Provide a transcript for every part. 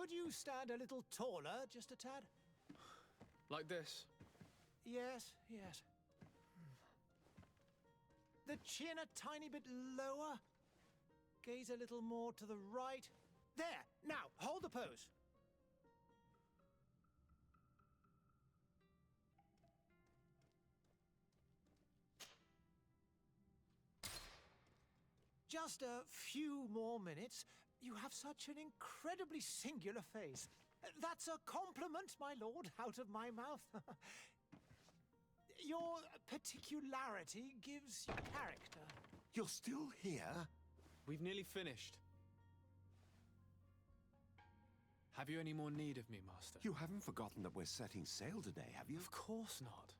Could you stand a little taller, just a tad? Like this? Yes, yes. The chin a tiny bit lower. Gaze a little more to the right. There! Now, hold the pose. Just a few more minutes. You have such an incredibly singular face. That's a compliment, my lord, out of my mouth. Your particularity gives you character. You're still here? We've nearly finished. Have you any more need of me, Master? You haven't forgotten that we're setting sail today, have you? Of course not.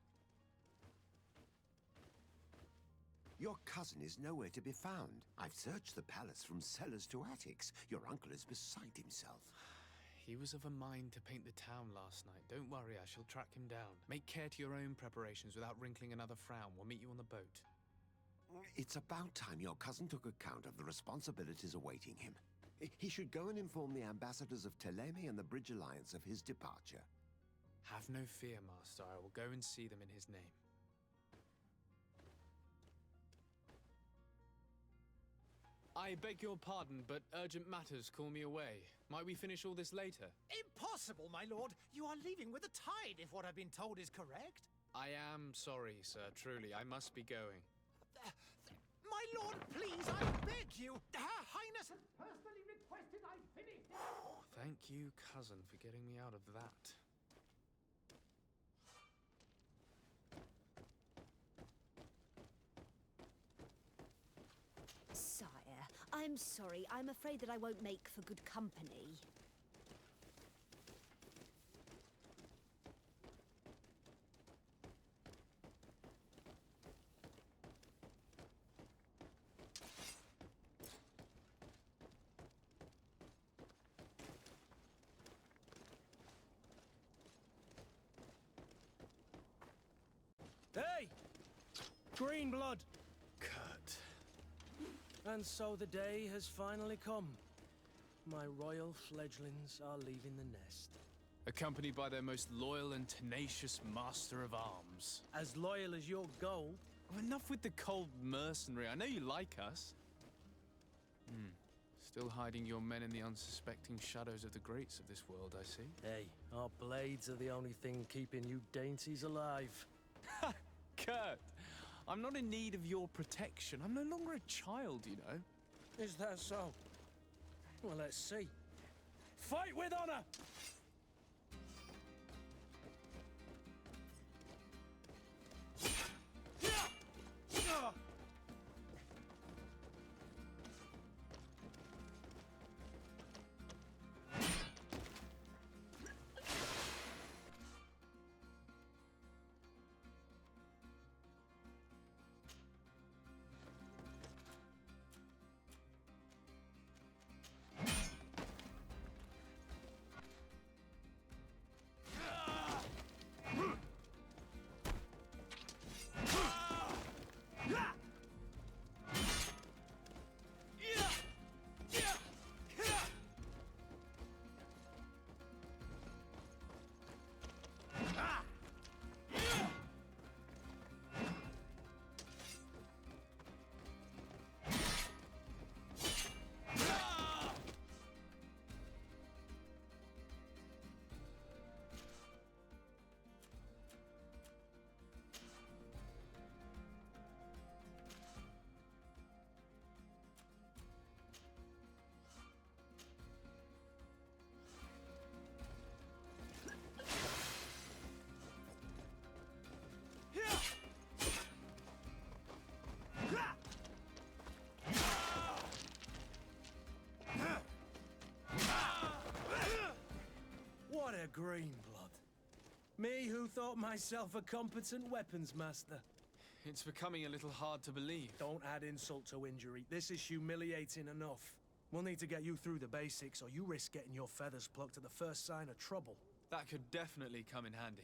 Your cousin is nowhere to be found. I've searched the palace from cellars to attics. Your uncle is beside himself. He was of a mind to paint the town last night. Don't worry, I shall track him down. Make care to your own preparations without wrinkling another frown. We'll meet you on the boat. It's about time your cousin took account of the responsibilities awaiting him. He should go and inform the ambassadors of Teleme and the Bridge Alliance of his departure. Have no fear, Master. I will go and see them in his name. I beg your pardon, but urgent matters call me away. Might we finish all this later? Impossible, my lord. You are leaving with the tide, if what I've been told is correct. I am sorry, sir. Truly, I must be going. My lord, please, I beg you. Her Highness has personally requested I finish. Thank you, cousin, for getting me out of that. Sire, I'm sorry. I'm afraid that I won't make for good company. Hey! Green blood! Kurt. And so the day has finally come. My royal fledglings are leaving the nest. Accompanied by their most loyal and tenacious master of arms. As loyal as your gold. Oh, enough with the cold mercenary. I know you like us. Still hiding your men in the unsuspecting shadows of the greats of this world, I see. Hey, our blades are the only thing keeping you dainties alive. Kurt, I'm not in need of your protection. I'm no longer a child, you know. Is that so? Well, let's see. Fight with honor! What a green blood. Me who thought myself a competent weapons master. It's becoming a little hard to believe. Don't add insult to injury. This is humiliating enough. We'll need to get you through the basics, or you risk getting your feathers plucked at the first sign of trouble. That could definitely come in handy.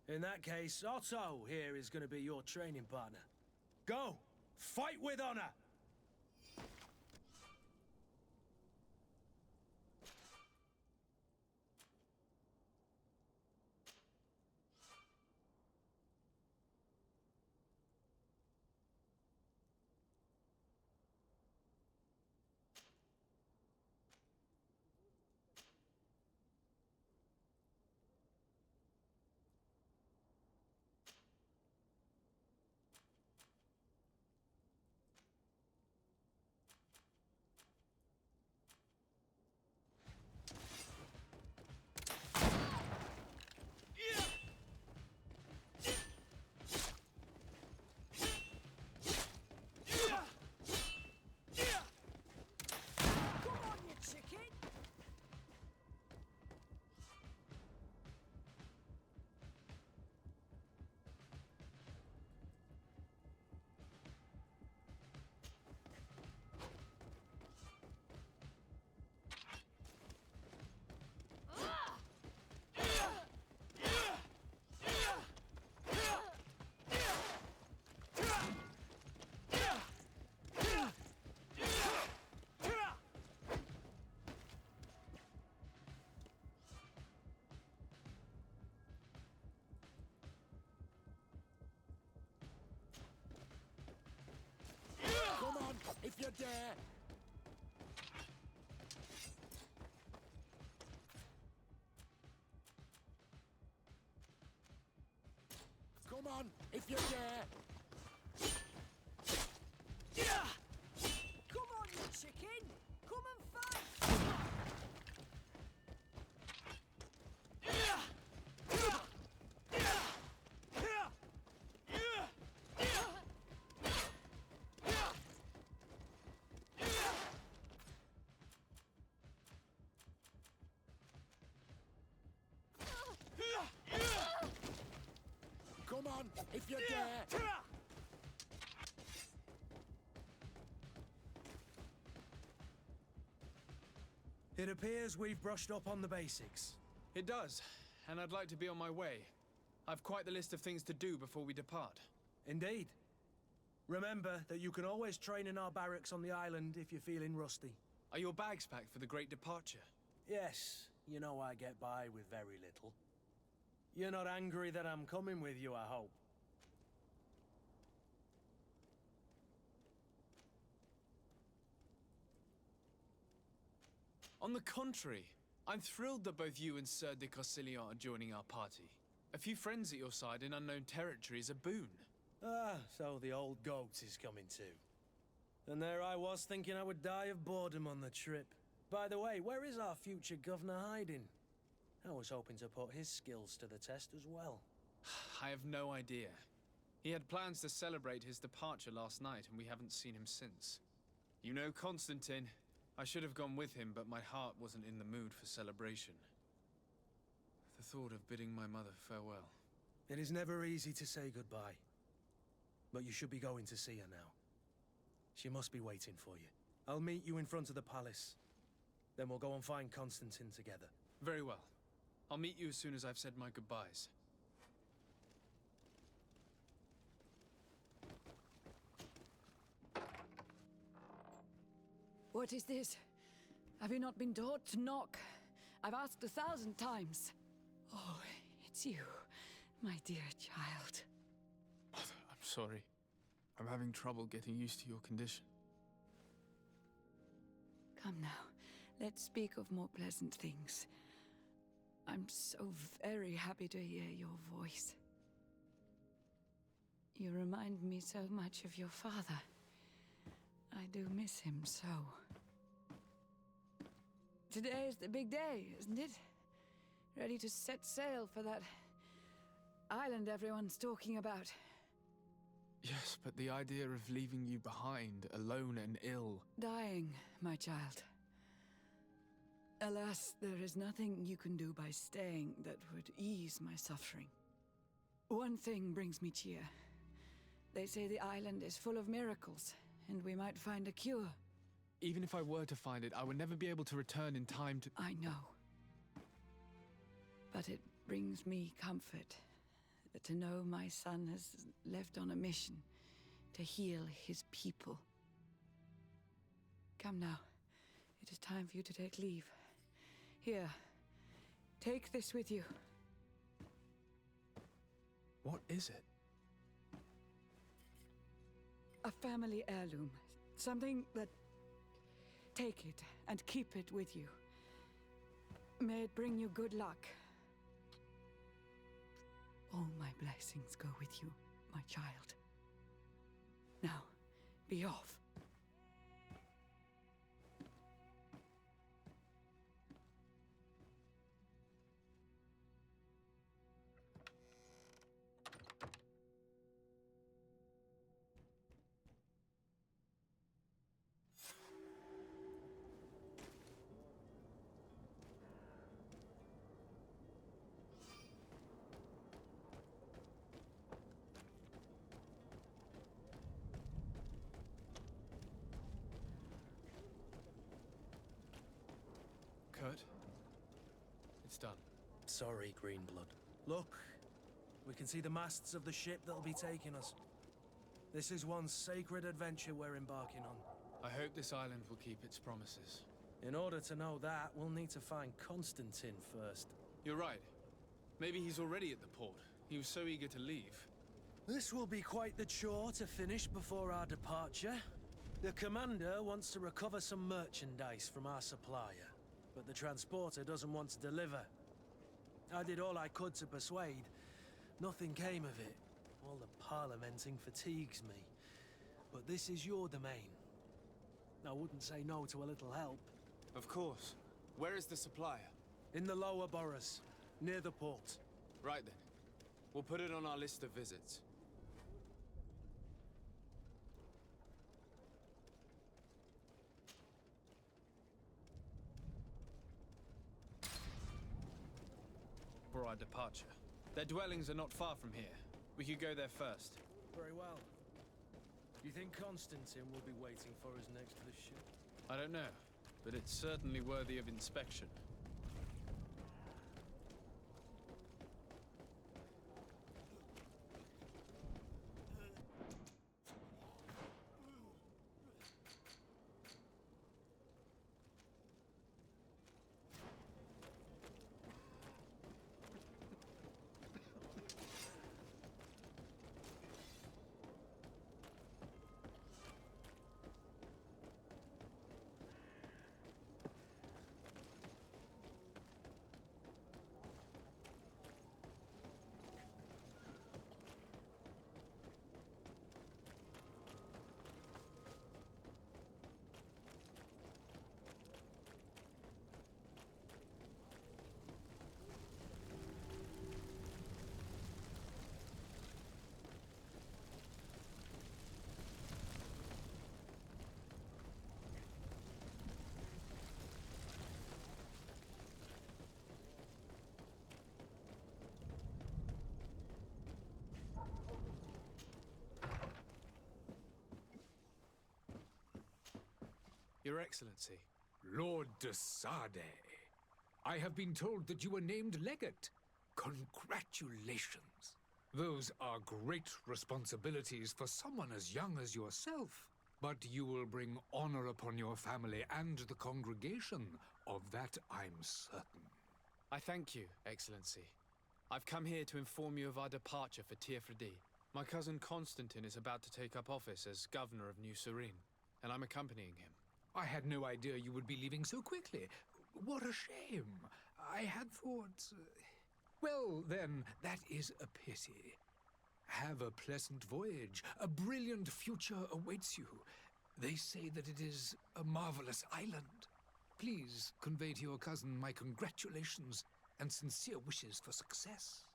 In that case, Otto here is going to be your training partner. Go! Fight with honor! dare! Come on, if you dare! Come on, you chicken! Come and fight! Come on, if you dare! It appears we've brushed up on the basics. It does, and I'd like to be on my way. I've quite the list of things to do before we depart. Indeed. Remember that you can always train in our barracks on the island if you're feeling rusty. Are your bags packed for the great departure? Yes, you know I get by with very little. You're not angry that I'm coming with you, I hope. On the contrary, I'm thrilled that both you and Sir de Cossillon are joining our party. A few friends at your side in unknown territory is a boon. Ah, so the old goat is coming too. And there I was thinking I would die of boredom on the trip. By the way, where is our future governor hiding? I was hoping to put his skills to the test as well. I have no idea. He had plans to celebrate his departure last night, and we haven't seen him since. You know Constantine. I should have gone with him, but my heart wasn't in the mood for celebration. The thought of bidding my mother farewell. It is never easy to say goodbye. But you should be going to see her now. She must be waiting for you. I'll meet you in front of the palace. Then we'll go and find Constantine together. Very well. I'll meet you as soon as I've said my goodbyes. What is this? Have you not been taught to knock? I've asked 1,000 times. Oh, it's you, my dear child. Mother, I'm sorry. I'm having trouble getting used to your condition. Come now, let's speak of more pleasant things. I'm so very happy to hear your voice. You remind me so much of your father. I do miss him so. Today is the big day, isn't it? Ready to set sail for that island everyone's talking about. Yes, but the idea of leaving you behind, alone and ill... Dying, my child. Alas, there is nothing you can do by staying that would ease my suffering. One thing brings me cheer. They say the island is full of miracles, and we might find a cure. Even if I were to find it, I would never be able to return in time to... I know. But it brings me comfort to know my son has left on a mission to heal his people. Come now. It is time for you to take leave. Here, take this with you. What is it? A family heirloom. Something that... Take it and keep it with you. May it bring you good luck. All my blessings go with you, my child. Now, be off. Kurt? It's done. Sorry, Greenblood. Look, we can see the masts of the ship that'll be taking us. This is one sacred adventure we're embarking on. I hope this island will keep its promises. In order to know that, we'll need to find Constantine first. You're right. Maybe he's already at the port. He was so eager to leave. This will be quite the chore to finish before our departure. The commander wants to recover some merchandise from our supplier, but the transporter doesn't want to deliver. I did all I could to persuade. Nothing came of it. All the parliamenting fatigues me. But this is your domain. I wouldn't say no to a little help. Of course. Where is the supplier? In the lower boroughs, near the port. Right then. We'll put it on our list of visits. For our departure. Their dwellings are not far from here. We could go there first. Very well. Do you think Constantine will be waiting for us next to the ship? I don't know, but it's certainly worthy of inspection. Your Excellency. Lord de Sardet, I have been told that you were named legate. Congratulations. Those are great responsibilities for someone as young as yourself. But you will bring honor upon your family and the congregation. Of that I'm certain. I thank you, Excellency. I've come here to inform you of our departure for Teer Fradee. My cousin Constantine is about to take up office as governor of New Serene, and I'm accompanying him. I had no idea you would be leaving so quickly. What a shame. I had thought... Well, then, that is a pity. Have a pleasant voyage. A brilliant future awaits you. They say that it is a marvelous island. Please convey to your cousin my congratulations and sincere wishes for success.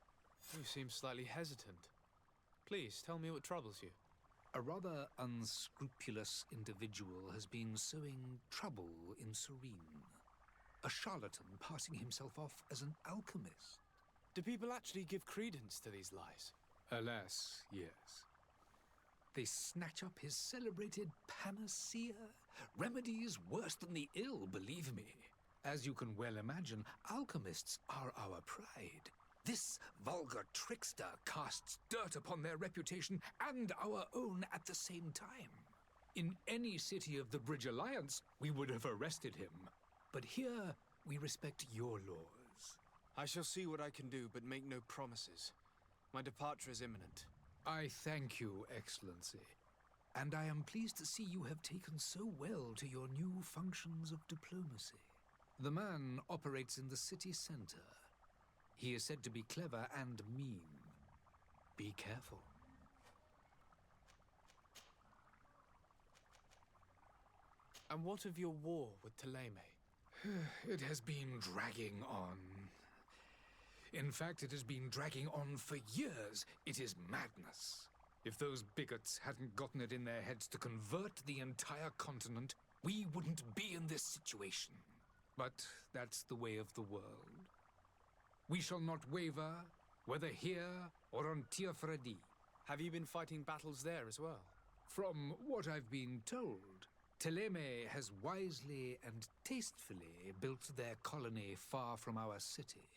You seem slightly hesitant. Please, tell me what troubles you. A rather unscrupulous individual has been sowing trouble in Serene. A charlatan passing himself off as an alchemist. Do people actually give credence to these lies? Alas, yes. They snatch up his celebrated panacea. Remedies worse than the ill, believe me. As you can well imagine, alchemists are our pride. This vulgar trickster casts dirt upon their reputation and our own at the same time. In any city of the Bridge Alliance, we would have arrested him. But here, we respect your laws. I shall see what I can do, but make no promises. My departure is imminent. I thank you, Excellency. And I am pleased to see you have taken so well to your new functions of diplomacy. The man operates in the city center. He is said to be clever and mean. Be careful. And what of your war with Thélème? It has been dragging on. In fact, it has been dragging on for years. It is madness. If those bigots hadn't gotten it in their heads to convert the entire continent, we wouldn't be in this situation. But that's the way of the world. We shall not waver, whether here or on Teer Fradee. Have you been fighting battles there as well? From what I've been told, Thélème has wisely and tastefully built their colony far from our city.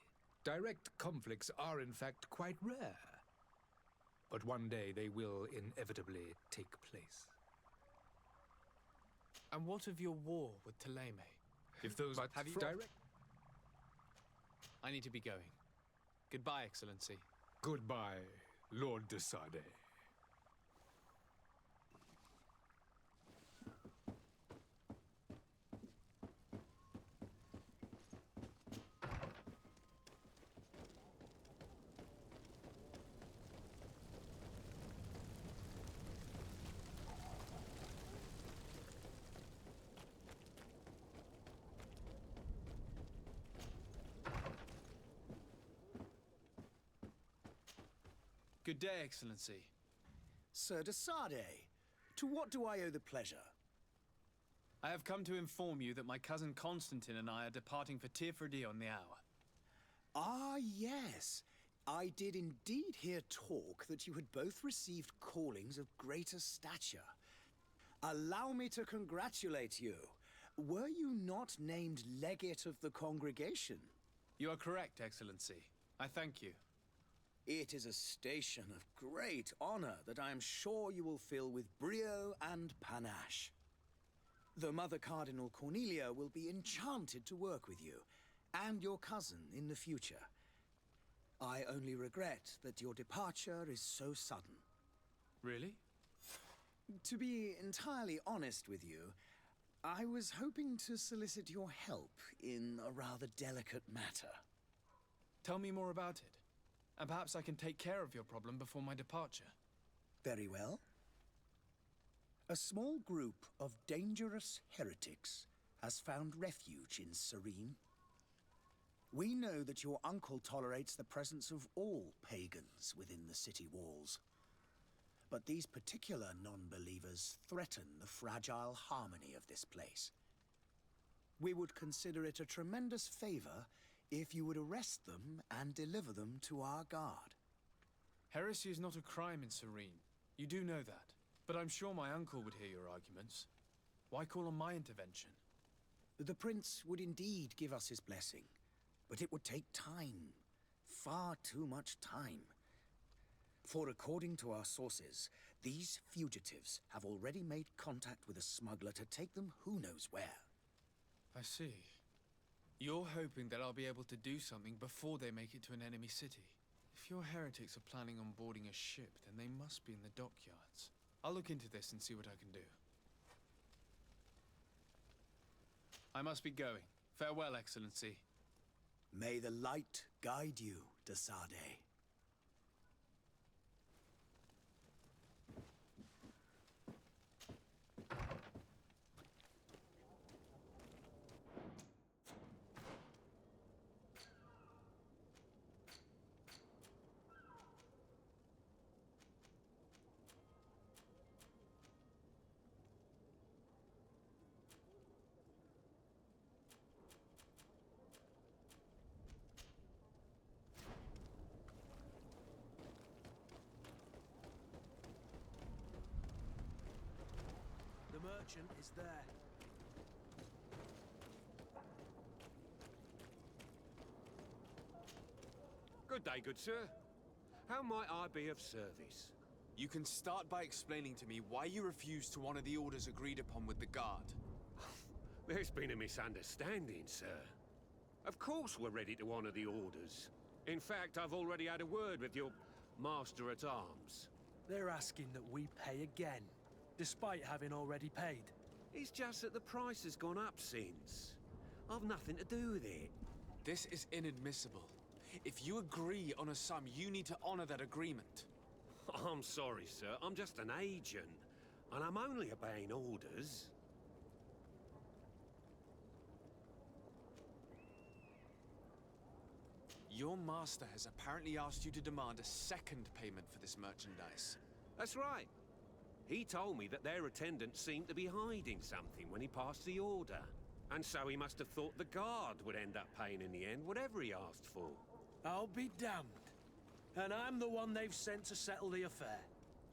Direct conflicts are in fact quite rare. But one day they will inevitably take place. And what of your war with Thélème? If those... But have you... direct... I need to be going. Goodbye, Excellency. Goodbye, Lord de Sardet. Good day, Excellency. Sir de Sardet, to what do I owe the pleasure? I have come to inform you that my cousin Constantine and I are departing for Teer Fradee on the hour. Ah, yes. I did indeed hear talk that you had both received callings of greater stature. Allow me to congratulate you. Were you not named legate of the congregation? You are correct, Excellency. I thank you. It is a station of great honor that I am sure you will fill with brio and panache. The Mother Cardinal Cornelia will be enchanted to work with you, and your cousin in the future. I only regret that your departure is so sudden. Really? To be entirely honest with you, I was hoping to solicit your help in a rather delicate matter. Tell me more about it, and perhaps I can take care of your problem before my departure. Very well. A small group of dangerous heretics has found refuge in Serene. We know that your uncle tolerates the presence of all pagans within the city walls. But these particular non-believers threaten the fragile harmony of this place. We would consider it a tremendous favor if you would arrest them and deliver them to our guard. Heresy is not a crime in Serene. You do know that. But I'm sure my uncle would hear your arguments. Why call on my intervention? The prince would indeed give us his blessing, but it would take time. Far too much time. For according to our sources, these fugitives have already made contact with a smuggler to take them who knows where. I see. You're hoping that I'll be able to do something before they make it to an enemy city. If your heretics are planning on boarding a ship, then they must be in the dockyards. I'll look into this and see what I can do. I must be going. Farewell, Excellency. May the light guide you, de Sardet. The merchant is there. Good day, good sir. How might I be of service? You can start by explaining to me why you refused to honor the orders agreed upon with the guard. There's been a misunderstanding, sir. Of course we're ready to honor the orders. In fact, I've already had a word with your master-at-arms. They're asking that we pay again, despite having already paid. It's just that the price has gone up since. I've nothing to do with it. This is inadmissible. If you agree on a sum, you need to honor that agreement. I'm sorry, sir. I'm just an agent. And I'm only obeying orders. Your master has apparently asked you to demand a second payment for this merchandise. That's right. He told me that their attendant seemed to be hiding something when he passed the order. And so he must have thought the guard would end up paying in the end, whatever he asked for. I'll be damned. And I'm the one they've sent to settle the affair.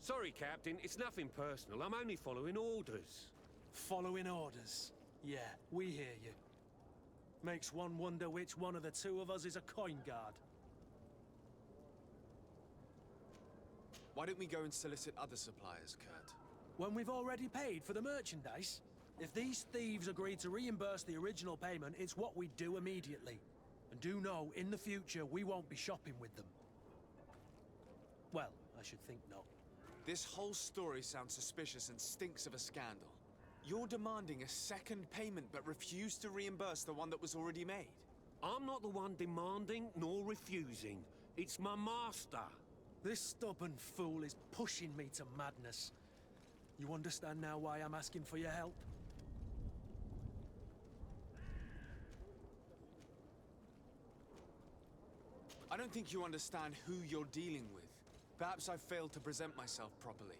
Sorry, Captain, it's nothing personal. I'm only following orders. Following orders. Yeah, we hear you. Makes one wonder which one of the two of us is a coin guard. Why don't we go and solicit other suppliers, Kurt? When we've already paid for the merchandise? If these thieves agree to reimburse the original payment, it's what we do immediately. And do know, in the future, we won't be shopping with them. Well, I should think not. This whole story sounds suspicious and stinks of a scandal. You're demanding a second payment but refuse to reimburse the one that was already made. I'm not the one demanding nor refusing. It's my master. This stubborn fool is pushing me to madness. You understand now why I'm asking for your help? I don't think you understand who you're dealing with. Perhaps I failed to present myself properly.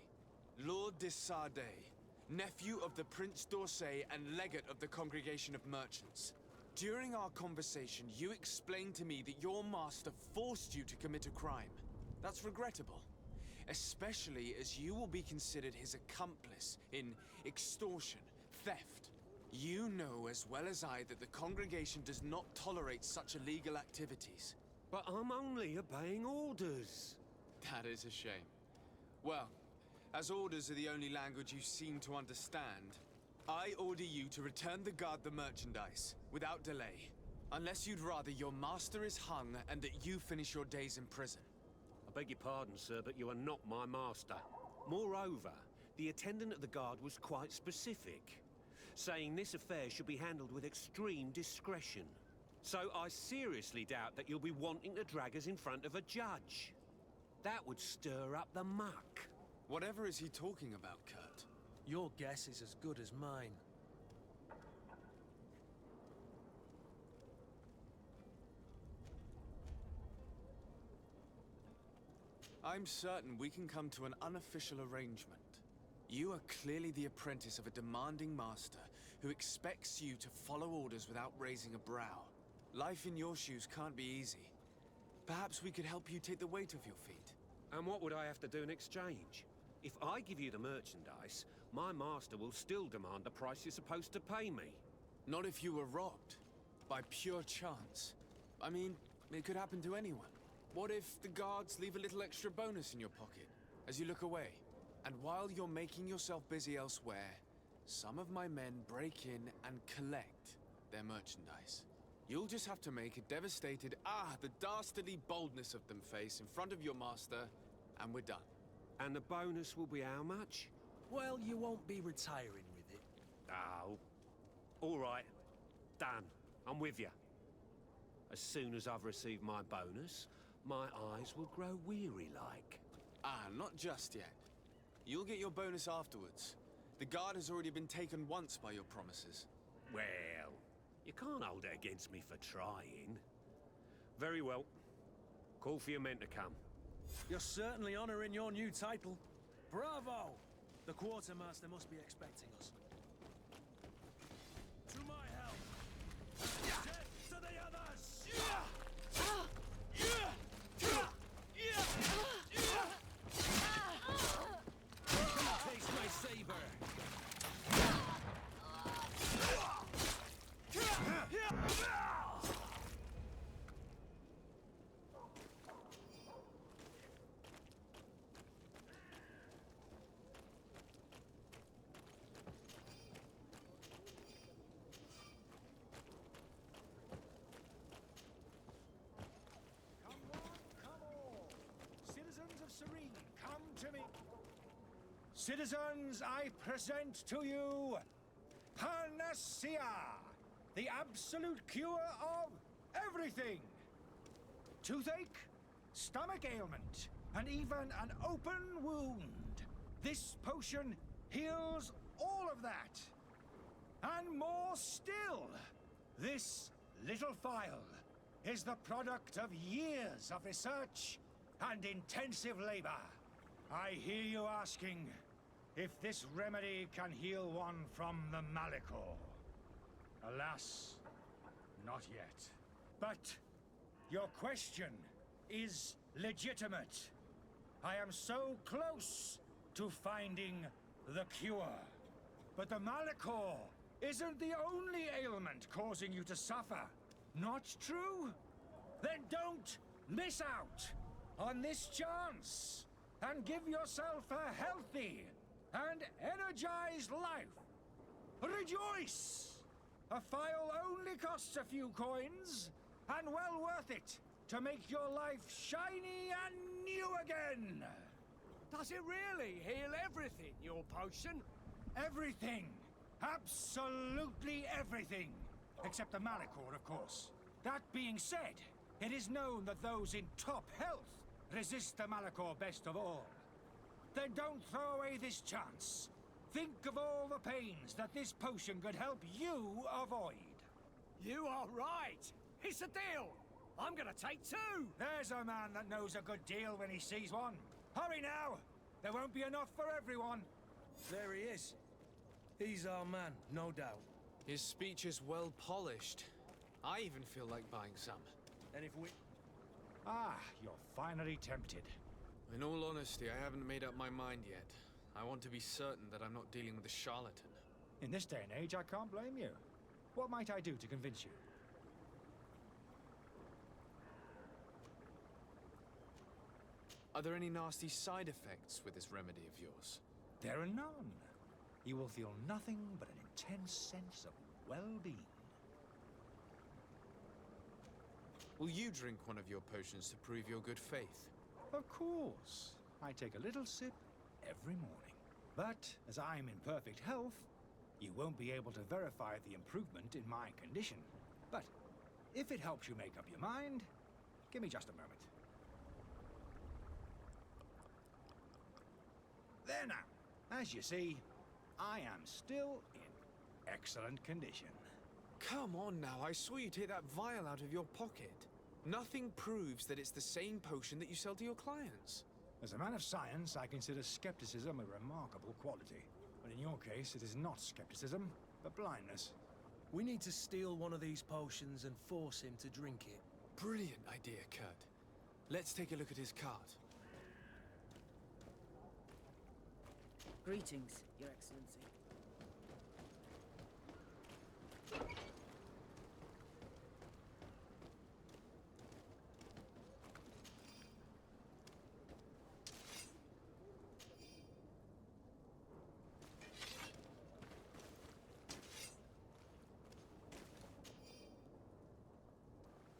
Lord de Sardet, nephew of the Prince d'Orsay and legate of the Congregation of Merchants. During our conversation, you explained to me that your master forced you to commit a crime. That's regrettable, especially as you will be considered his accomplice in extortion, theft. You know as well as I that the congregation does not tolerate such illegal activities. But I'm only obeying orders. That is a shame. Well, as orders are the only language you seem to understand, I order you to return the guard the merchandise, without delay. Unless you'd rather your master is hung and that you finish your days in prison. I beg your pardon, sir, but you are not my master. Moreover, the attendant of the guard was quite specific, saying this affair should be handled with extreme discretion. So I seriously doubt that you'll be wanting to drag us in front of a judge. That would stir up the muck. Whatever is he talking about, Kurt? Your guess is as good as mine. I'm certain we can come to an unofficial arrangement. You are clearly the apprentice of a demanding master who expects you to follow orders without raising a brow. Life in your shoes can't be easy. Perhaps we could help you take the weight off your feet. And what would I have to do in exchange? If I give you the merchandise, my master will still demand the price you're supposed to pay me. Not if you were robbed. By pure chance. I mean, it could happen to anyone. What if the guards leave a little extra bonus in your pocket as you look away? And while you're making yourself busy elsewhere, some of my men break in and collect their merchandise. You'll just have to make a devastated, the dastardly boldness of them face in front of your master, and we're done. And the bonus will be how much? Well, you won't be retiring with it. Oh. All right. Done. I'm with you. As soon as I've received my bonus, my eyes will grow weary-like. Not just yet. You'll get your bonus afterwards. The guard has already been taken once by your promises. Well, you can't hold it against me for trying. Very well. Call for your men to come. You're certainly honoring your new title. Bravo! The quartermaster must be expecting us. To my help! Death to the others! Taste my saber! Citizens, I present to you Panacea, the absolute cure of everything. Toothache, stomach ailment, and even an open wound. This potion heals all of that. And more still, this little phial is the product of years of research and intensive labor. I hear you asking if this remedy can heal one from the Malichor. Alas, not yet. But your question is legitimate. I am so close to finding the cure. But the Malichor isn't the only ailment causing you to suffer. Not true? Then don't miss out on this chance and give yourself a healthy and energized life. Rejoice! A phial only costs a few coins, and well worth it to make your life shiny and new again. Does it really heal everything, your potion? Everything. Absolutely everything. Except the Malichor, of course. That being said, it is known that those in top health resist the Malichor best of all. Then don't throw away this chance. Think of all the pains that this potion could help you avoid. You are right. It's a deal. I'm gonna take two. There's a man that knows a good deal when he sees one. Hurry now! There won't be enough for everyone. There he is. He's our man, no doubt. His speech is well polished. I even feel like buying some. And if we... Ah, you're finally tempted. In all honesty, I haven't made up my mind yet. I want to be certain that I'm not dealing with a charlatan. In this day and age, I can't blame you. What might I do to convince you? Are there any nasty side effects with this remedy of yours? There are none. You will feel nothing but an intense sense of well-being. Will you drink one of your potions to prove your good faith? Of course. I take a little sip every morning. But as I'm in perfect health, you won't be able to verify the improvement in my condition. But if it helps you make up your mind, give me just a moment. There now. As you see, I am still in excellent condition. Come on now, I saw you take that vial out of your pocket. Nothing proves that it's the same potion that you sell to your clients. As a man of science, I consider skepticism a remarkable quality. But in your case, it is not skepticism, but blindness. We need to steal one of these potions and force him to drink it. Brilliant idea, Kurt. Let's take a look at his cart. Greetings, Your Excellency.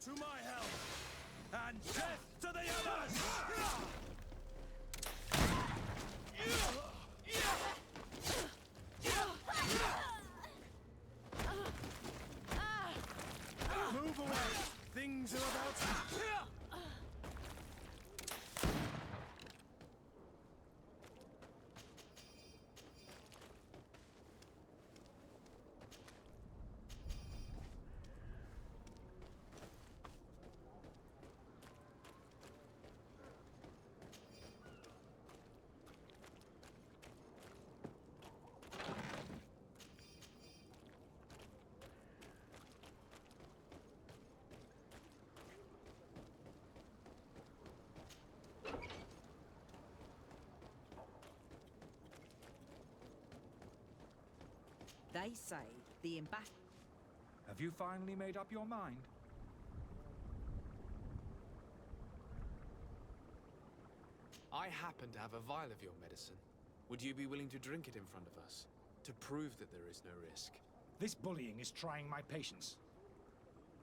To my help, and death to the others! Move away! Things are about to... They say the ambassador... Have you finally made up your mind? I happen to have a vial of your medicine. Would you be willing to drink it in front of us? To prove that there is no risk? This bullying is trying my patience.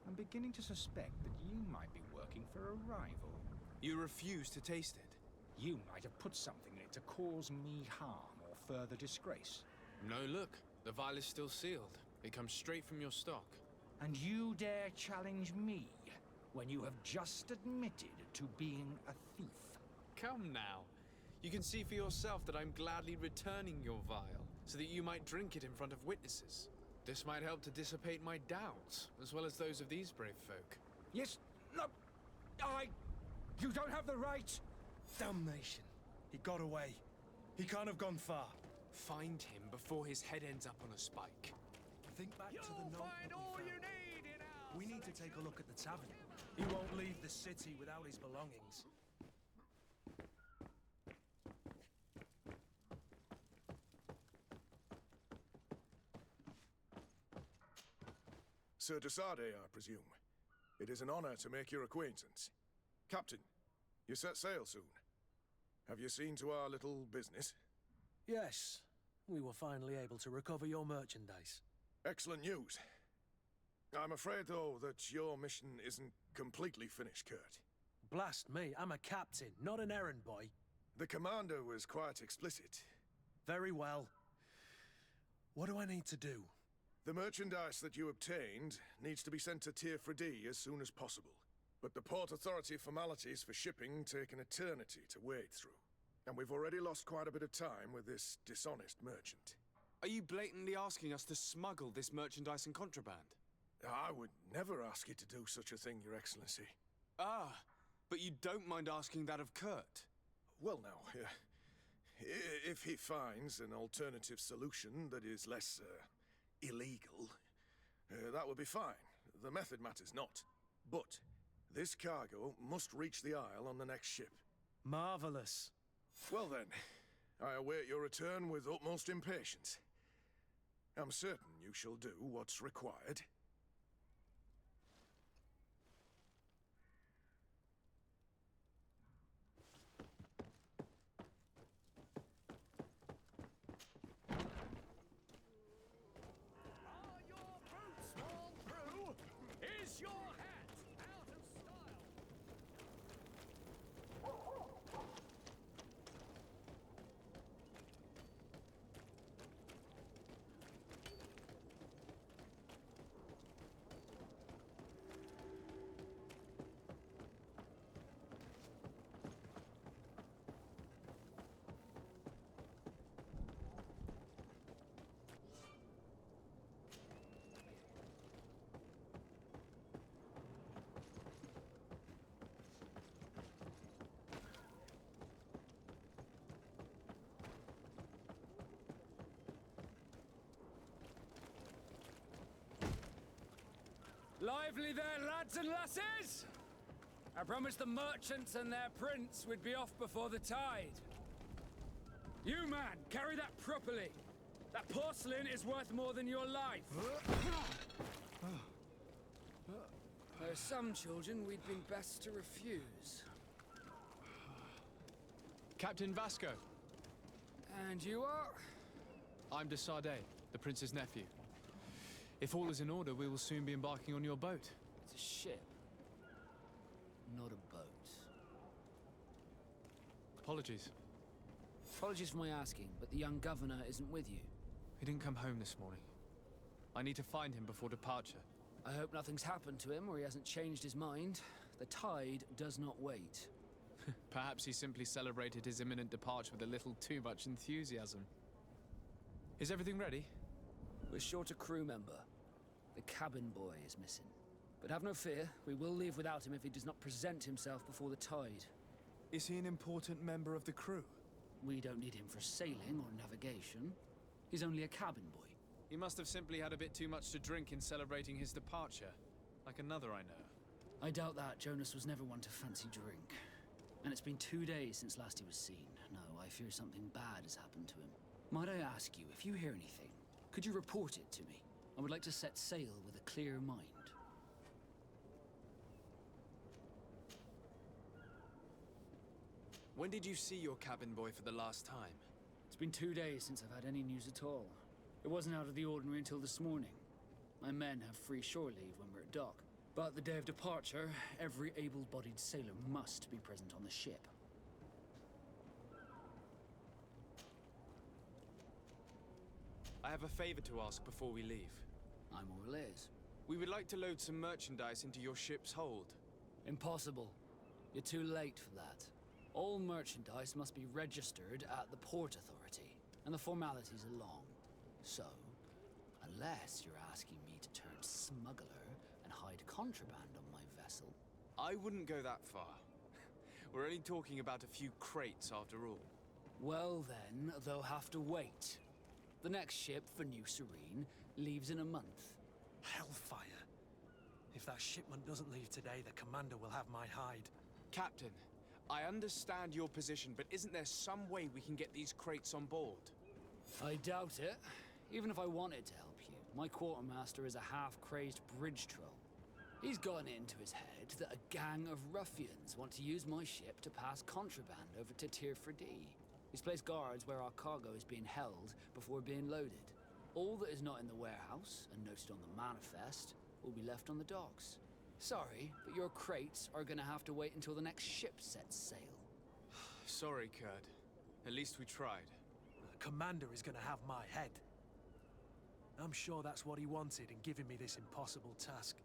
I'm beginning to suspect that you might be working for a rival. You refuse to taste it? You might have put something in it to cause me harm or further disgrace. No, look. The vial is still sealed. It comes straight from your stock. And you dare challenge me when you have just admitted to being a thief? Come now. You can see for yourself that I'm gladly returning your vial, so that you might drink it in front of witnesses. This might help to dissipate my doubts, as well as those of these brave folk. Yes, no, you don't have the right! Damnation. He got away. He can't have gone far. Find him before his head ends up on a spike. Think back to the note Find that all we you found. need in our... We need to take a look at the tavern. He won't leave the city without his belongings. Sir de Sardet, I presume. It is an honor to make your acquaintance. Captain, you set sail soon. Have you seen to our little business? Yes. We were finally able to recover your merchandise. Excellent news. I'm afraid, though, that your mission isn't completely finished, Kurt. Blast me, I'm a captain, not an errand boy. The commander was quite explicit. Very well. What do I need to do? The merchandise that you obtained needs to be sent to Teer Fradee as soon as possible. But the Port Authority formalities for shipping take an eternity to wade through. And we've already lost quite a bit of time with this dishonest merchant. Are you blatantly asking us to smuggle this merchandise and contraband? I would never ask you to do such a thing, Your Excellency. Ah, but you don't mind asking that of Kurt? well now, if he finds an alternative solution that is less, illegal, that would be fine. The method matters not. But this cargo must reach the Isle on the next ship. Marvelous. Well then, I await your return with utmost impatience. I'm certain you shall do what's required. Is your hat out of style? Lively there, lads and lasses! I promised the merchants and their prince we'd be off before the tide. You, man, carry that properly. That porcelain is worth more than your life. There are some children we'd been best to refuse. Captain Vasco. And you are? I'm de Sardet, the prince's nephew. If all is in order, we will soon be embarking on your boat. It's a ship, not a boat. Apologies. Apologies for my asking, but the young governor isn't with you. He didn't come home this morning. I need to find him before departure. I hope nothing's happened to him or he hasn't changed his mind. The tide does not wait. Perhaps he simply celebrated his imminent departure with a little too much enthusiasm. Is everything ready? We're short a crew member. The cabin boy is missing. But have no fear, we will leave without him if he does not present himself before the tide. Is he an important member of the crew? We don't need him for sailing or navigation. He's only a cabin boy. He must have simply had a bit too much to drink in celebrating his departure. Like another I know. I doubt that. Jonas was never one to fancy drink. And it's been 2 days since last he was seen. No, I fear something bad has happened to him. Might I ask you, if you hear anything, could you report it to me? I would like to set sail with a clear mind. When did you see your cabin boy for the last time? It's been 2 days since I've had any news at all. It wasn't out of the ordinary until this morning. My men have free shore leave when we're at dock. But the day of departure, every able-bodied sailor must be present on the ship. I have a favor to ask before we leave. I'm all ears. We would like to load some merchandise into your ship's hold. Impossible. You're too late for that. All merchandise must be registered at the Port Authority, and the formalities are long. So, unless you're asking me to turn smuggler and hide contraband on my vessel... I wouldn't go that far. We're only talking about a few crates after all. Well then, they'll have to wait. The next ship for New Serene leaves in a month. Hellfire. If that shipment doesn't leave today, the commander will have my hide. Captain, I understand your position, but isn't there some way we can get these crates on board? I doubt it. Even if I wanted to help you, my quartermaster is a half-crazed bridge troll. He's gotten into his head that a gang of ruffians want to use my ship to pass contraband over to Teer Fradee. He's placed guards where our cargo is being held before being loaded. All that is not in the warehouse and noted on the manifest will be left on the docks. Sorry, but your crates are gonna have to wait until the next ship sets sail. Sorry, Kurt. At least we tried. The commander is gonna have my head. I'm sure that's what he wanted in giving me this impossible task.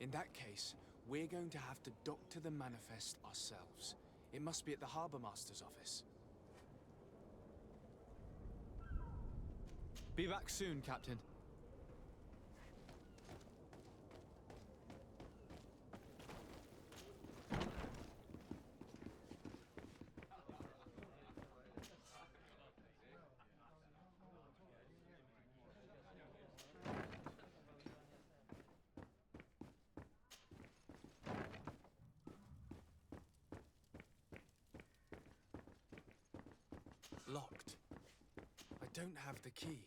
In that case, we're going to have to dock to the manifest ourselves. It must be at the Harbour Master's office. Be back soon, Captain. Locked. I don't have the key.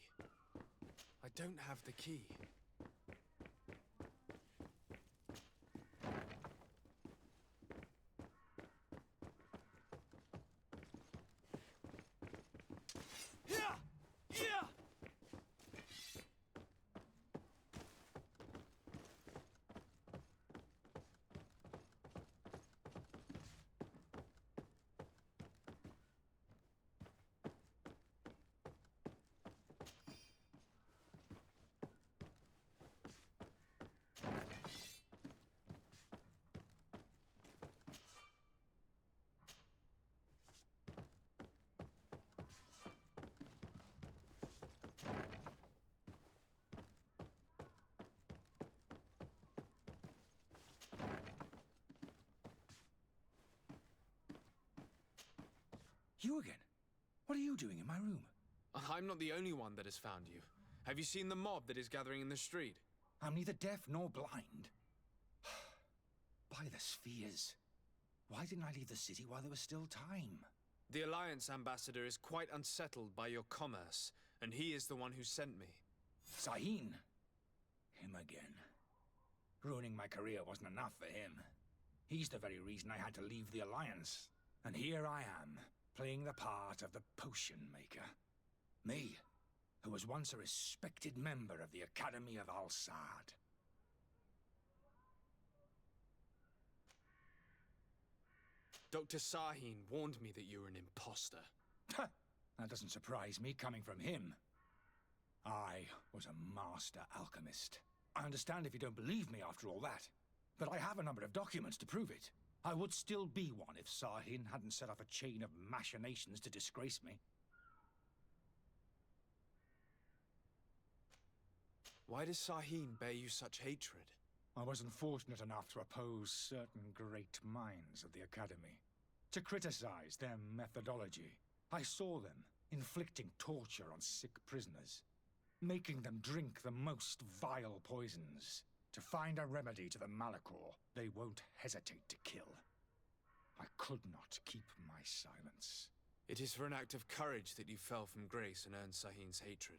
I don't have the key. You again? What are you doing in my room? I'm not the only one that has found you. Have you seen the mob that is gathering in the street? I'm neither deaf nor blind. By the spheres. Why didn't I leave the city while there was still time? The Alliance ambassador is quite unsettled by your commerce, and he is the one who sent me. Sahin. Him again. Ruining my career wasn't enough for him. He's the very reason I had to leave the Alliance. And here I am, playing the part of the potion maker. Me, who was once a respected member of the Academy of Al-Sad. Dr. Sahin warned me that you were an imposter. That doesn't surprise me, coming from him. I was a master alchemist. I understand if you don't believe me after all that, but I have a number of documents to prove it. I would still be one if Sahin hadn't set off a chain of machinations to disgrace me. Why does Sahin bear you such hatred? I wasn't fortunate enough to oppose certain great minds of the Academy. To criticize their methodology. I saw them inflicting torture on sick prisoners, making them drink the most vile poisons. To find a remedy to the Malichor, they won't hesitate to kill. I could not keep my silence. It is for an act of courage that you fell from grace and earned Sahin's hatred.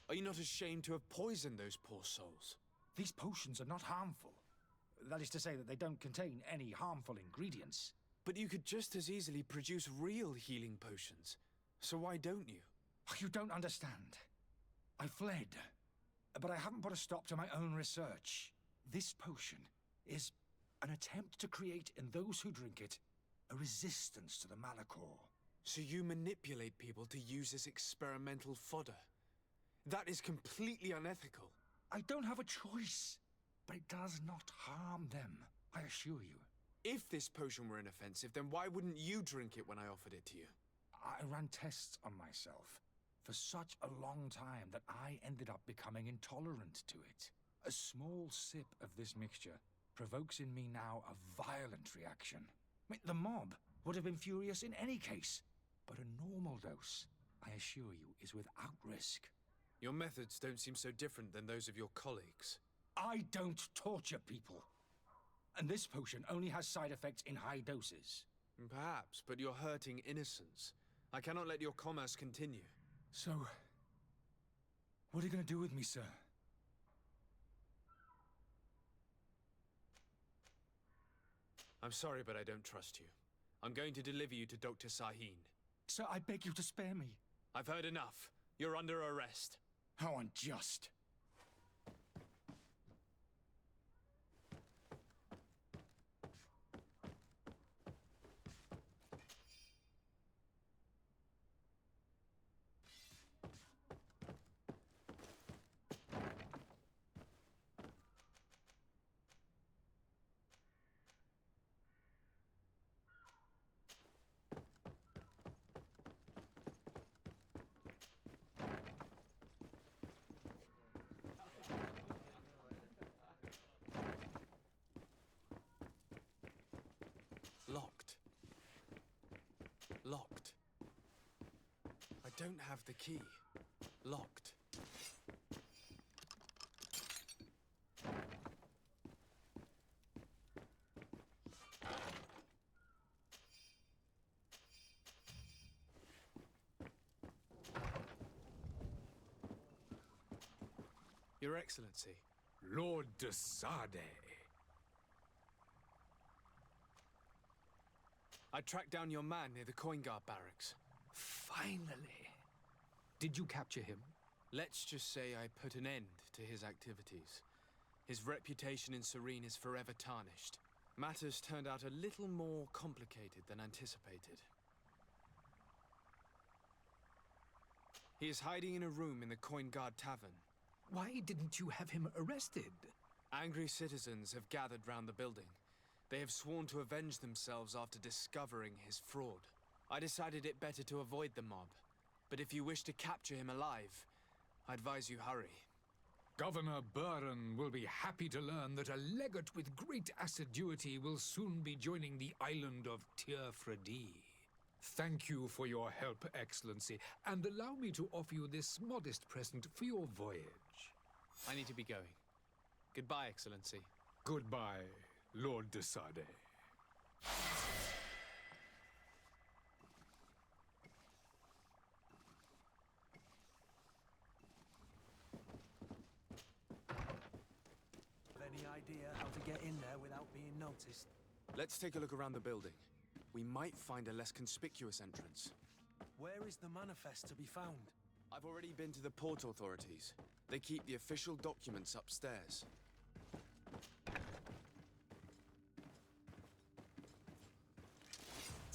Are you not ashamed to have poisoned those poor souls? These potions are not harmful. That is to say that they don't contain any harmful ingredients. But you could just as easily produce real healing potions. So why don't you? You don't understand. I fled, but I haven't put a stop to my own research. This potion is an attempt to create in those who drink it a resistance to the Malichor. So you manipulate people to use as experimental fodder? That is completely unethical. I don't have a choice, but it does not harm them, I assure you. If this potion were inoffensive, then why wouldn't you drink it when I offered it to you? I ran tests on myself for such a long time that I ended up becoming intolerant to it. A small sip of this mixture provokes in me now a violent reaction. The mob would have been furious in any case, but a normal dose, I assure you, is without risk. Your methods don't seem so different than those of your colleagues. I don't torture people. And this potion only has side effects in high doses. Perhaps, but you're hurting innocents. I cannot let your commerce continue. So, what are you going to do with me, sir? I'm sorry, but I don't trust you. I'm going to deliver you to Dr. Sahin. Sir, I beg you to spare me. I've heard enough. You're under arrest. How unjust. Locked. Locked. I don't have the key. Locked. Your Excellency. Lord de Sardet. I tracked down your man near the coin guard barracks. Finally. Did you capture him? Let's just say I put an end to his activities. His reputation in Serene is forever tarnished. Matters turned out a little more complicated than anticipated. He is hiding in a room in the Coin Guard Tavern. Why didn't you have him arrested? Angry citizens have gathered round the building. They have sworn to avenge themselves after discovering his fraud. I decided it better to avoid the mob. But if you wish to capture him alive, I advise you hurry. Governor Buren will be happy to learn that a legate with great assiduity will soon be joining the island of Teer Fradee. Thank you for your help, Excellency, and allow me to offer you this modest present for your voyage. I need to be going. Goodbye, Excellency. Goodbye, Lord de Sardet. Any idea how to get in there without being noticed? Let's take a look around the building. We might find a less conspicuous entrance. Where is the manifest to be found? I've already been to the port authorities. They keep the official documents upstairs.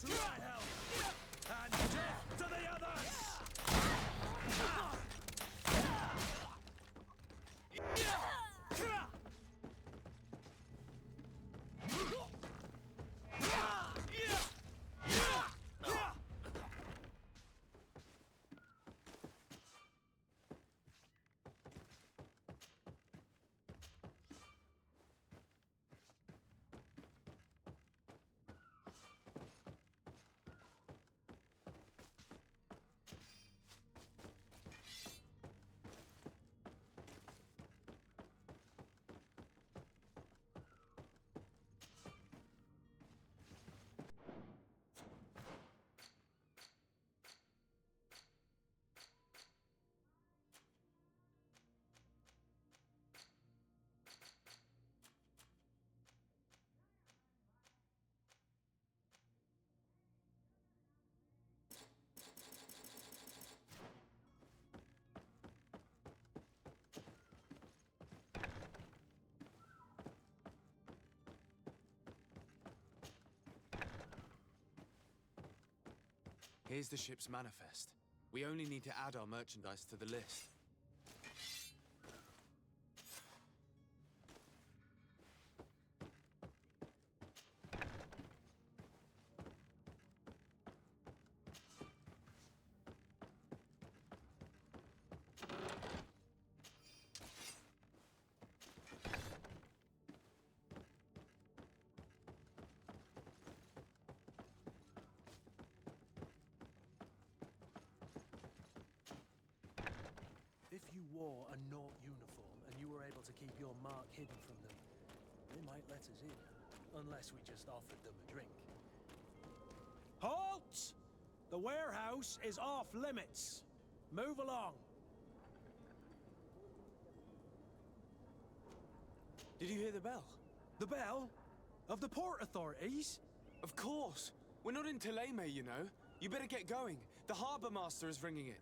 To right help! And death to the others! Here's the ship's manifest. We only need to add our merchandise to the list. If you wore a Naut uniform and you were able to keep your mark hidden from them, they might let us in. Unless we just offered them a drink. Halt! The warehouse is off limits. Move along. Did you hear the bell? The bell? Of the port authorities? Of course! We're not in Teer, you know. You better get going. The harbour master is ringing it.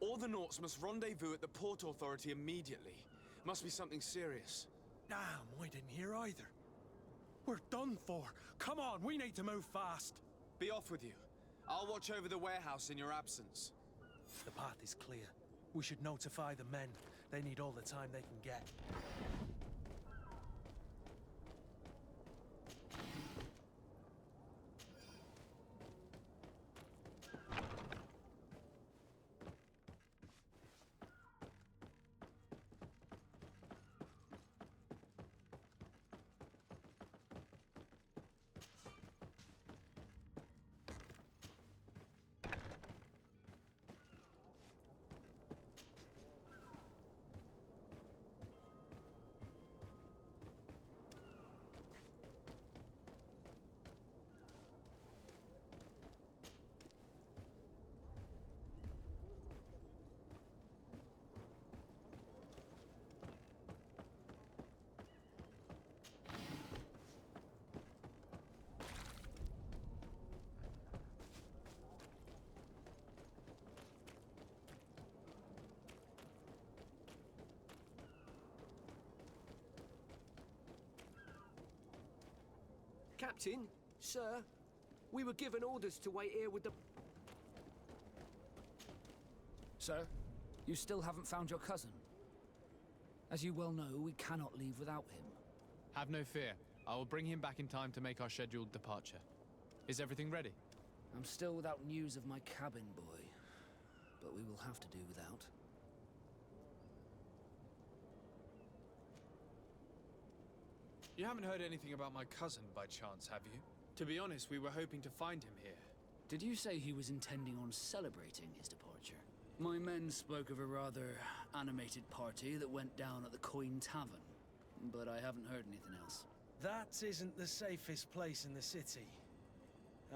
All the Nauts must rendezvous at the port authority immediately. Must be something serious. Damn, we didn't hear either. We're done for. Come on, we need to move fast. Be off with you. I'll watch over the warehouse in your absence. The path is clear. We should notify the men. They need all the time they can get. Captain, sir, we were given orders to wait here with the... Sir, you still haven't found your cousin. As you well know, we cannot leave without him. Have no fear. I will bring him back in time to make our scheduled departure. Is everything ready? I'm still without news of my cabin boy, but we will have to do without. You haven't heard anything about my cousin by chance, have you? To be honest, we were hoping to find him here. Did you say he was intending on celebrating his departure? My men spoke of a rather animated party that went down at the Coin Tavern, but I haven't heard anything else. That isn't the safest place in the city.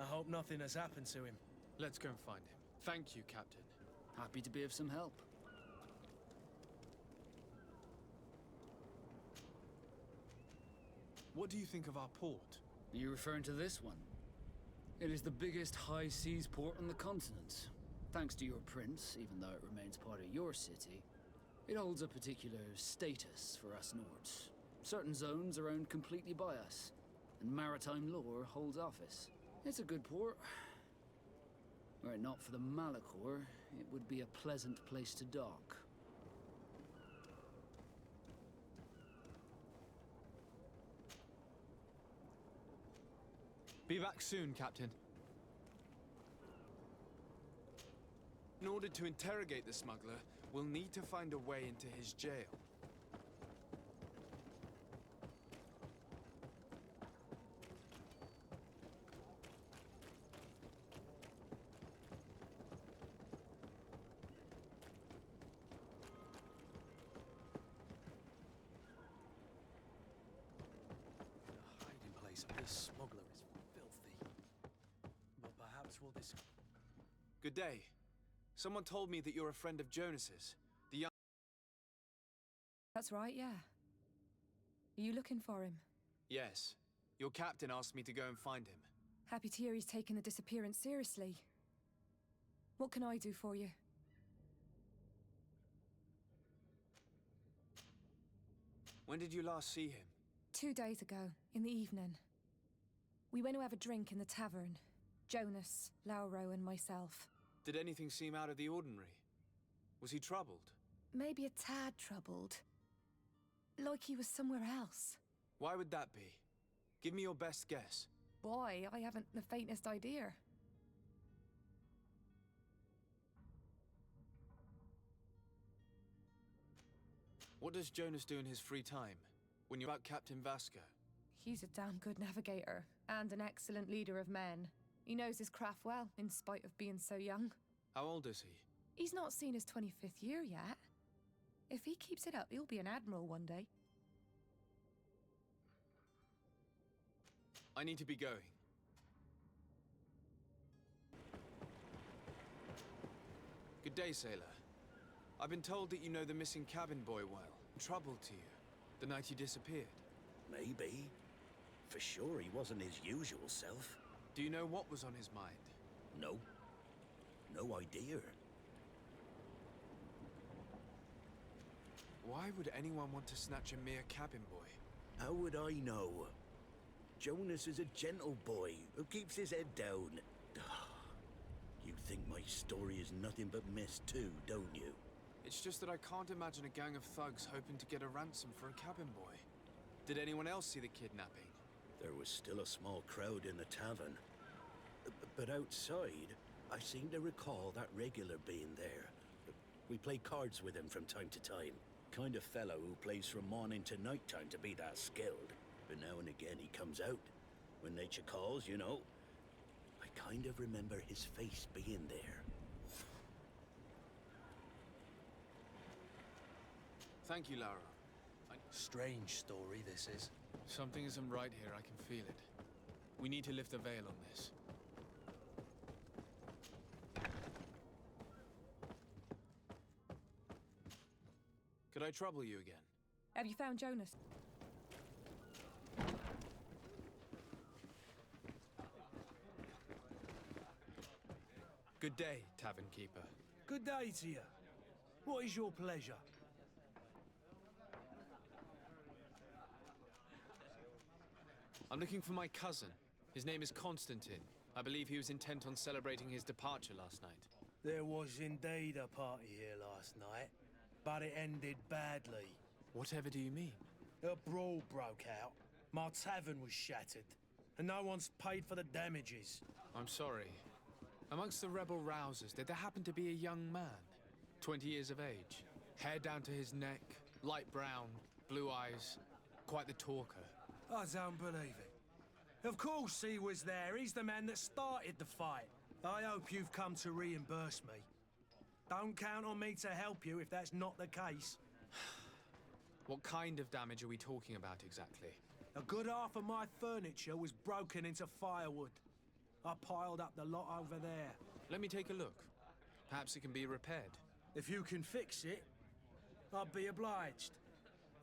I hope nothing has happened to him. Let's go and find him. Thank you, Captain. Happy to be of some help. What do you think of our port? Are you referring to this one? It is the biggest high seas port on the continent. Thanks to your prince, even though it remains part of your city, it holds a particular status for us Nords. Certain zones are owned completely by us, and maritime law holds office. It's a good port. Were it not for the Malichor, it would be a pleasant place to dock. Be back soon, Captain. In order to interrogate the smuggler, we'll need to find a way into his jail. The hiding place of this smuggler is filthy. But perhaps we'll discuss. Good day. Someone told me that you're a friend of Jonas's. The young... That's right, yeah. Are you looking for him? Yes. Your captain asked me to go and find him. Happy to hear he's taken the disappearance seriously. What can I do for you? When did you last see him? 2 days ago, in the evening. We went to have a drink in the tavern. Jonas, Lauro, and myself. Did anything seem out of the ordinary? Was he troubled? Maybe a tad troubled. Like he was somewhere else. Why would that be? Give me your best guess. Boy, I haven't the faintest idea. What does Jonas do in his free time? When you're about Captain Vasco? He's a damn good navigator, and an excellent leader of men. He knows his craft well, in spite of being so young. How old is he? He's not seen his 25th year yet. If he keeps it up, he'll be an admiral one day. I need to be going. Good day, sailor. I've been told that you know the missing cabin boy well. Trouble to you, the night he disappeared. Maybe. For sure he wasn't his usual self. Do you know what was on his mind? No. No idea. Why would anyone want to snatch a mere cabin boy? How would I know? Jonas is a gentle boy who keeps his head down. You think my story is nothing but mess too, don't you? It's just that I can't imagine a gang of thugs hoping to get a ransom for a cabin boy. Did anyone else see the kidnapping? There was still a small crowd in the tavern. But outside, I seem to recall that regular being there. We play cards with him from time to time. Kind of fellow who plays from morning to night time to be that skilled. But now and again he comes out. When nature calls, you know. I kind of remember his face being there. Thank you, Laura. Strange story, this is. Something isn't right here, I can feel it. We need to lift the veil on this. Could I trouble you again? Have you found Jonas? Good day, tavern keeper. Good day to you. What is your pleasure? I'm looking for my cousin. His name is Constantine. I believe he was intent on celebrating his departure last night. There was indeed a party here last night, but it ended badly. Whatever do you mean? A brawl broke out. My tavern was shattered, and no one's paid for the damages. I'm sorry. Amongst the rebel rousers, did there happen to be a young man? 20 years of age. Hair down to his neck, light brown, blue eyes. Quite the talker. I don't believe it. Of course he was there. He's the man that started the fight. I hope you've come to reimburse me. Don't count on me to help you if that's not the case. What kind of damage are we talking about exactly? A good half of my furniture was broken into firewood. I piled up the lot over there. Let me take a look. Perhaps it can be repaired. If you can fix it, I'll be obliged.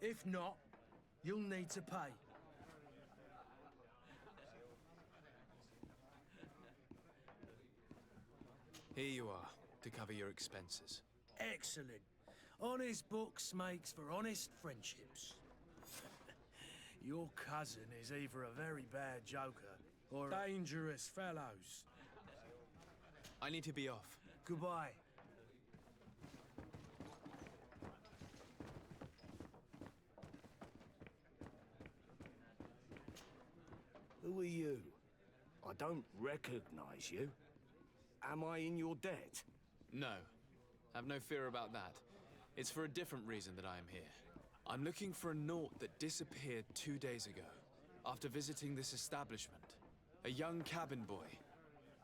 If not, you'll need to pay. Here you are, to cover your expenses. Excellent. Honest books makes for honest friendships. Your cousin is either a very bad joker or dangerous fellows. I need to be off. Goodbye. Who are you? I don't recognize you. Am I in your debt? No. Have no fear about that. It's for a different reason that I am here. I'm looking for a Naut that disappeared 2 days ago, after visiting this establishment. A young cabin boy.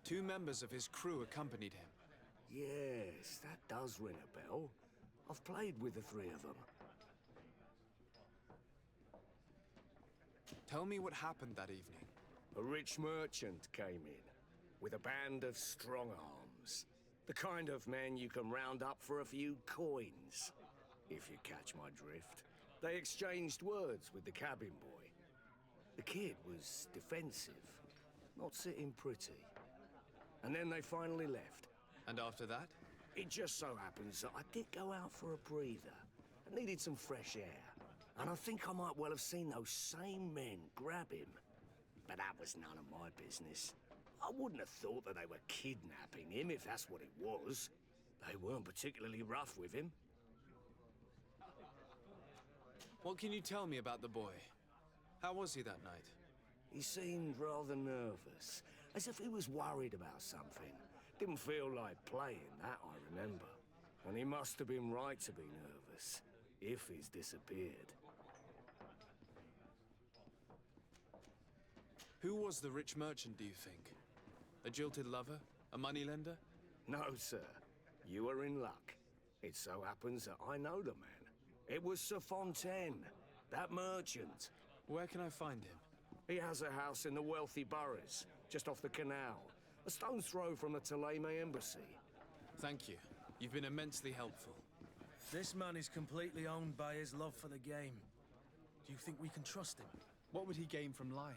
2 members of his crew accompanied him. Yes, that does ring a bell. I've played with the 3 of them. Tell me what happened that evening. A rich merchant came in, with a band of strong arms. The kind of men you can round up for a few coins, if you catch my drift. They exchanged words with the cabin boy. The kid was defensive, not sitting pretty. And then they finally left. And after that? It just so happens that I did go out for a breather. I needed some fresh air. And I think I might well have seen those same men grab him. But that was none of my business. I wouldn't have thought that they were kidnapping him, if that's what it was. They weren't particularly rough with him. What can you tell me about the boy? How was he that night? He seemed rather nervous, as if he was worried about something. Didn't feel like playing, that I remember. And he must have been right to be nervous, if he's disappeared. Who was the rich merchant, do you think? A jilted lover? A moneylender? No, sir. You are in luck. It so happens that I know the man. It was Sir Fontaine, that merchant. Where can I find him? He has a house in the wealthy boroughs, just off the canal. A stone's throw from the Teer embassy. Thank you. You've been immensely helpful. This man is completely owned by his love for the game. Do you think we can trust him? What would he gain from lying?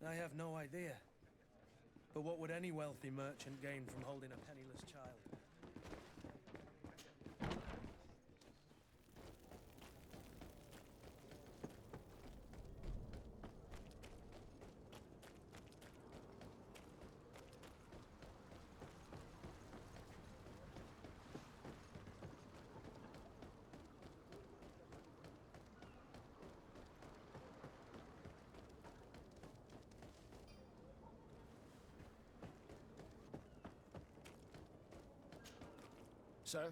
I have no idea. But what would any wealthy merchant gain from holding a penniless child? Sir,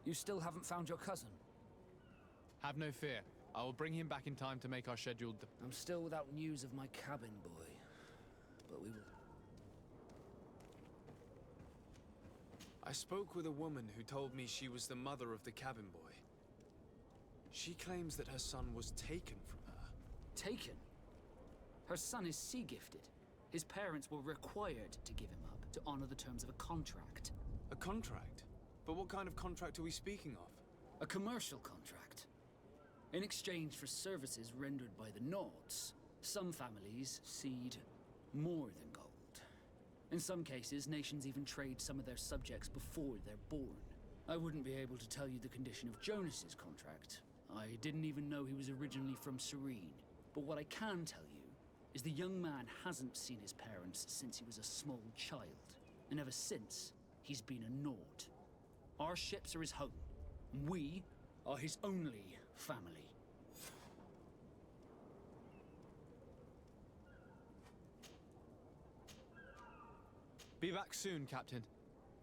you still haven't found your cousin? Have no fear. I will bring him back in time to make our scheduled... I'm still without news of my cabin boy, but we will... I spoke with a woman who told me she was the mother of the cabin boy. She claims that her son was taken from her. Taken? Her son is sea-gifted. His parents were required to give him up to honor the terms of a contract. A contract? But what kind of contract are we speaking of? A commercial contract. In exchange for services rendered by the Nauts, some families cede more than gold. In some cases, nations even trade some of their subjects before they're born. I wouldn't be able to tell you the condition of Jonas's contract. I didn't even know he was originally from Serene. But what I can tell you is the young man hasn't seen his parents since he was a small child, and ever since, he's been a naught. Our ships are his home, and we are his only family. Be back soon, Captain.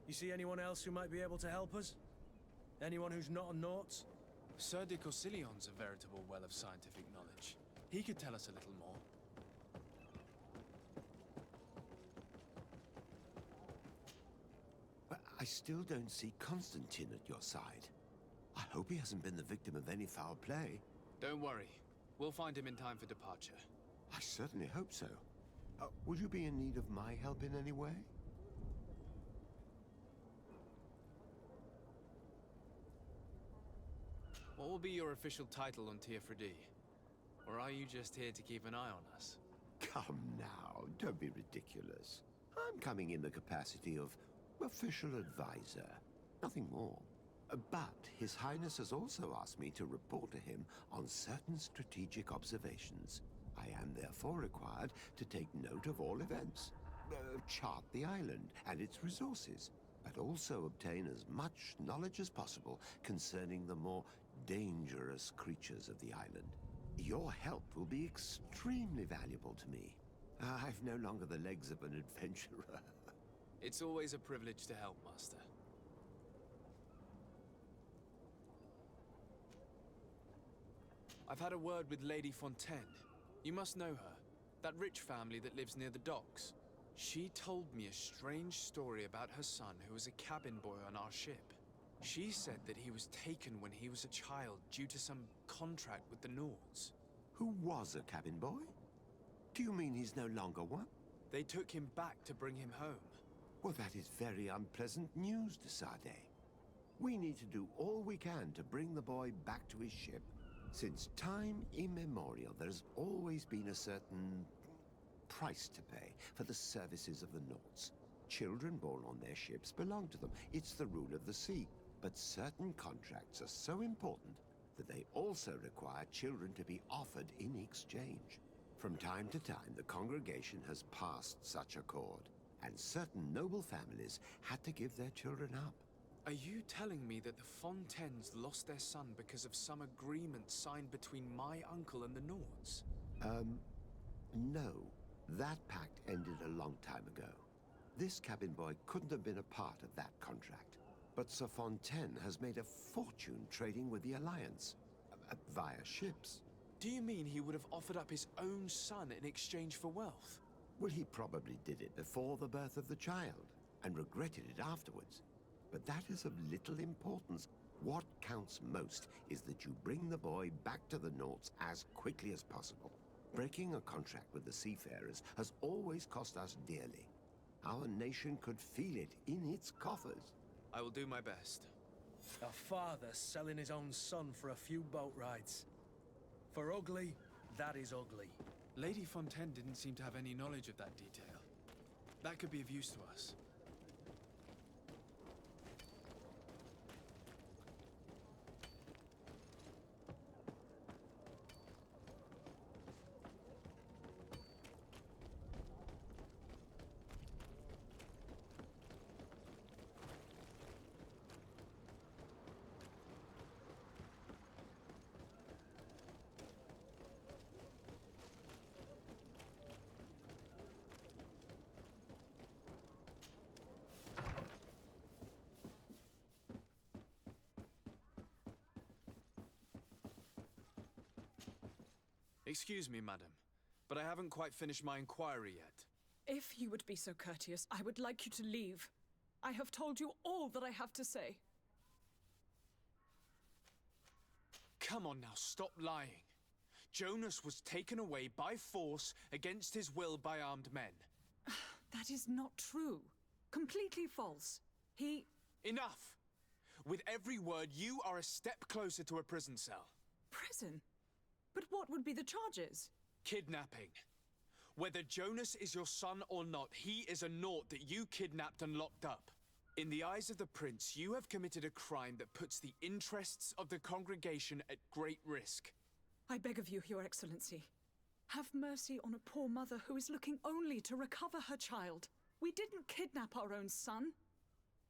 You see anyone else who might be able to help us? Anyone who's not a Naught? Sir de Corsillion's a veritable well of scientific knowledge. He could tell us a little more. But I still don't see Constantine at your side. I hope he hasn't been the victim of any foul play. Don't worry. We'll find him in time for departure. I certainly hope so. Would you be in need of my help in any way? What will be your official title on Teer Fradee? Or are you just here to keep an eye on us? Come now, don't be ridiculous. I'm coming in the capacity of official advisor, nothing more. But His Highness has also asked me to report to him on certain strategic observations. I am therefore required to take note of all events, chart the island and its resources, but also obtain as much knowledge as possible concerning the more dangerous creatures of the island. Your help will be extremely valuable to me. I've no longer the legs of an adventurer. It's always a privilege to help, Master. I've had a word with Lady Fontaine. You must know her. That rich family that lives near the docks. She told me a strange story about her son who was a cabin boy on our ship. She said that he was taken when he was a child due to some contract with the Nords. Who was a cabin boy? Do you mean he's no longer one? They took him back to bring him home. Well, that is very unpleasant news to Sardet. We need to do all we can to bring the boy back to his ship. Since time immemorial, there's always been a certain price to pay for the services of the Nords. Children born on their ships belong to them. It's the rule of the sea. But certain contracts are so important that they also require children to be offered in exchange. From time to time, the congregation has passed such accord, and certain noble families had to give their children up. Are you telling me that the Fontaines lost their son because of some agreement signed between my uncle and the Nords? No. That pact ended a long time ago. This cabin boy couldn't have been a part of that contract. But Sir Fontaine has made a fortune trading with the Alliance, via ships. Do you mean he would have offered up his own son in exchange for wealth? Well, he probably did it before the birth of the child, and regretted it afterwards. But that is of little importance. What counts most is that you bring the boy back to the Nords as quickly as possible. Breaking a contract with the seafarers has always cost us dearly. Our nation could feel it in its coffers. I will do my best. A father selling his own son for a few boat rides. For ugly, that is ugly. Lady Fontaine didn't seem to have any knowledge of that detail. That could be of use to us. Excuse me, madam, but I haven't quite finished my inquiry yet. If you would be so courteous, I would like you to leave. I have told you all that I have to say. Come on now, stop lying. Jonas was taken away by force against his will by armed men. That is not true. Completely false. He... Enough! With every word, you are a step closer to a prison cell. Prison? But what would be the charges? Kidnapping. Whether Jonas is your son or not, he is a naught that you kidnapped and locked up. In the eyes of the prince, you have committed a crime that puts the interests of the congregation at great risk. I beg of you, Your Excellency. Have mercy on a poor mother who is looking only to recover her child. We didn't kidnap our own son.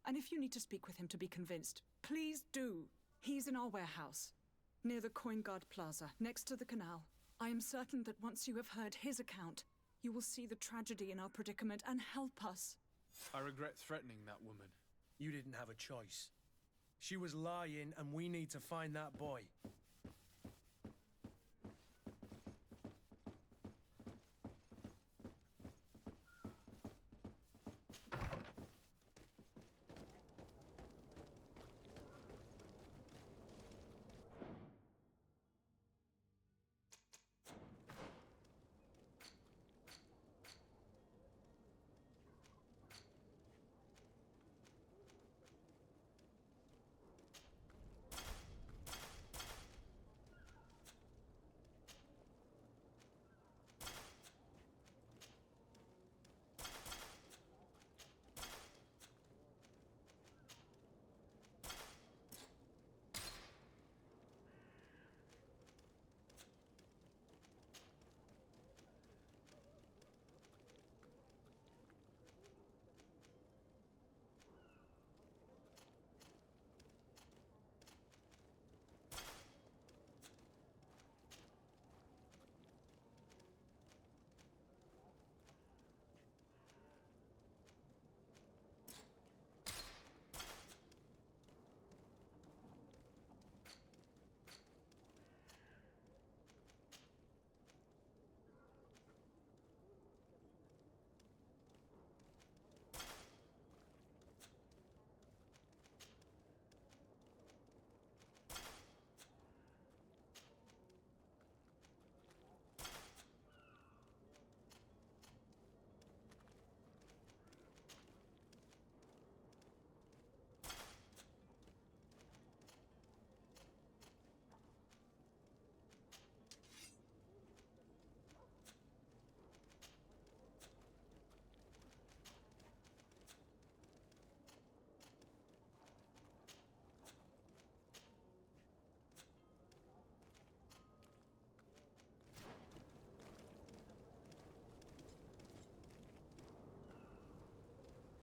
And if you need to speak with him to be convinced, please do. He's in our warehouse, near the Coin Guard Plaza, next to the canal. I am certain that once you have heard his account, you will see the tragedy in our predicament and help us. I regret threatening that woman. You didn't have a choice. She was lying, and we need to find that boy.